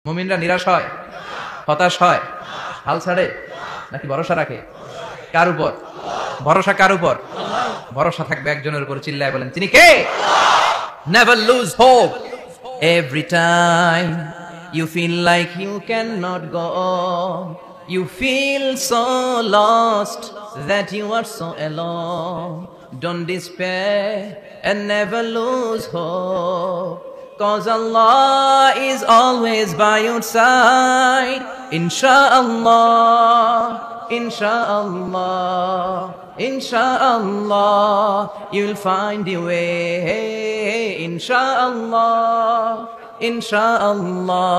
মুমিনরা নিরাশ হয়, হতাশ হয়, হাল ছাড়ে নাকি ভরসা রাখে? কার উপর ভরসা? কার উপর ভরসা থাকবে? একজনের উপর। চিল্লায় বলেন, তিনি কে? Never lose hope. Every time you feel like you cannot go on, you feel so lost that you are so alone. Don't despair and never lose hope, 'cause Allah is always by your side. Insha'Allah, Insha'Allah, Insha'Allah, you'll find your way. Insha'Allah, Insha'Allah,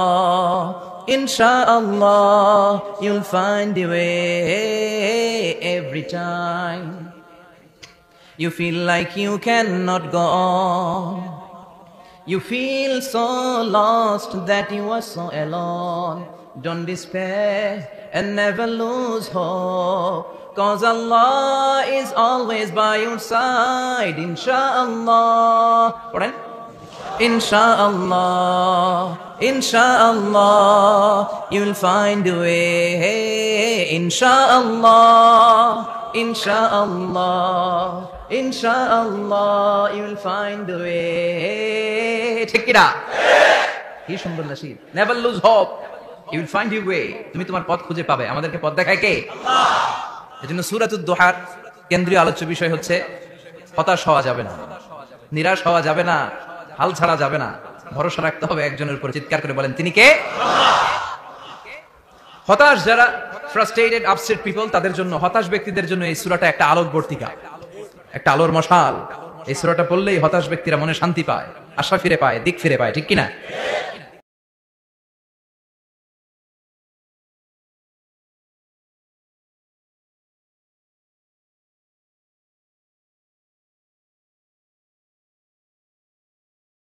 Insha'Allah, you'll find your way. Every time you feel like you cannot go on, you feel so lost that you are so alone. Don't despair and never lose hope, 'cause Allah is always by your side. Insha'Allah, Insha'Allah, Insha'Allah, you'll find a way. Insha'Allah, Insha'Allah, Insha'Allah, you'll find a way. ঠিক কি না? কি সুন্দর nasheed. Never lose hope, you will find your way. তুমি তোমার পথ খুঁজে পাবে। আমাদেরকে পথ দেখায় কে? আল্লাহ। এজন্য সূরাতুদ দুহার কেন্দ্রীয় আলোচ্য বিষয় হচ্ছে হতাশ হওয়া যাবে না, নিরাশ হওয়া যাবে না, হাল ছাড়া যাবে না, ভরসা রাখতে হবে একজনের উপর। চিৎকার করে বলেন, তিনি কে? হতাশ যারা, ফ্রাস্ট্রেটেড আপসেট পিপল, তাদের জন্য, হতাশ ব্যক্তিদের জন্য এই সূরাটা একটা আলোকবর্তিকা, একটা আলোর মশাল। এই সূরাটা পড়লেই হতাশ ব্যক্তিরা মনে শান্তি পায়, আশা ফিরে পায়, দিক ফিরে পায়। ঠিক কিনা?